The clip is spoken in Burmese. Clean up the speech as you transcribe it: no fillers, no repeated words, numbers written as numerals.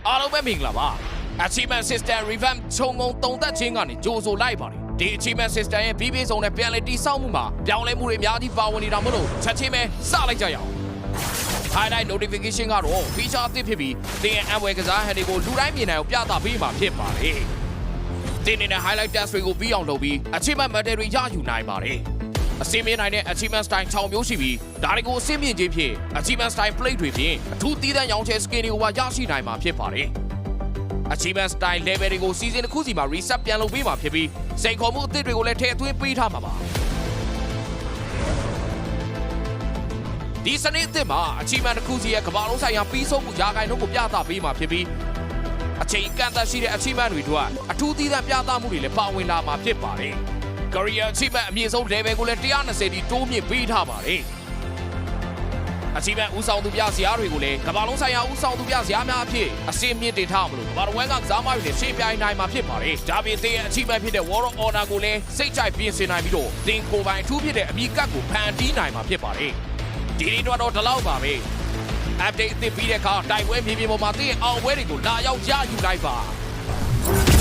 အားလုံးပဲမင်္ဂလာပါ Achievement System Revamp ခြုံငုံတုံသက်ခြင်းကနေကြိုဆိုလိုက်ပါတယ်ဒီ Achievement System ရဲ့ပြီးပြည့်စုံတဲ့ပြန်လည်တည်ဆောက်မှုမှာပြောင်းလဲမှုတွေအများကြီးပါဝင်နေတာမို့လို့ချက်ချင်းပဲစလိုက်ကြရအောင် Highlight Notification ကတော့ feature အသစ်ဖြစ်ပြီးတင်ရဲ့ Amway ကစားဟန်တွေကိုလူတိုင်းမြင်နိုင်အောင်ပြသပေးမှာဖြစ်ပါတယ်တင်နေတဲ့ Highlight Test တွေကိုပြီးအောင်လုပ်ပြီး Achievement Medal တွေရယူနိုင်ပါတယ်အစင်းမြင်နိုင်တဲ့ Achievement Style 6မျိုးရှိပြီးဒါတွေကိုအစင်းမြင်ခြင်းဖြင့် Achievement Style Plate တွေဖြင့်အထူးသီးသန့်ရောင်းချဲ skin တွေကိုပါရရှိနိုင်မှာဖြစ်ပါတယ် Achievement Style Level တွေကို Season တစ်ခုစီမှာ reset ပြန်လုပ်ပေးမှာဖြစ်ပြီးစိန်ခေါ်မှုအသစ်တွေကိုလည်းထည့်သွင်းပေးထားမှာပါဒီစနစ်အသစ်မှာ Achievement တစ်ခုစီရဲ့ကမ္ဘာလုံးဆိုင်ရာပြီးဆုံးမှုရာဂိုင်နှုန်းကိုပြသပေးမှာဖြစ်ပြီးအချိန်ကန့်သတ်ရှိတဲ့ Achievement တွေအတွက်အထူးသီးသန့်ပြသမှုတွေလည်းပါဝင်လာမှာဖြစ်ပါတယ်Career Achievement အမြင့်ဆုံး level ကိုလည်း120တိတိုးမြင့်ပေးထားပါတယ်။ Achievement ဦးဆောင်သူပြစရာတွေကိုလည်းကမ္ဘာလုံးဆိုင်ရာဦးဆောင်သူပြစရာများအဖြစ်အစင်းမြင့်တင်ထားမလို့ကမ္ဘာတစ်ဝန်းကကစားမတွေနဲ့ရှေ့ပြိုင်နိုင်မှာဖြစ်ပါတယ်။ဒါပြင်သင်ရဲ့ Achievement ဖြစ်တဲ့ World of Honor ကိုလည်းစိတ်ကြိုက်ပြင်ဆင်နိုင်ပြီးတော့သင်ကိုယ်ပိုင်အထူးဖြစ်တဲ့အမိကတ်ကိုဖန်တီးနိုင်မှာဖြစ်ပါတယ်။ဒီနေ့တော့ဒီလောက်ပါပဲ။ Update အသစ်ပြီးတဲ့အခါတိုက်ပွဲမြေပြင်ပေါ်မှာသင်ရဲ့အောင်ပွဲတွေကိုလာရောက်ရယူလိုက်ပါ။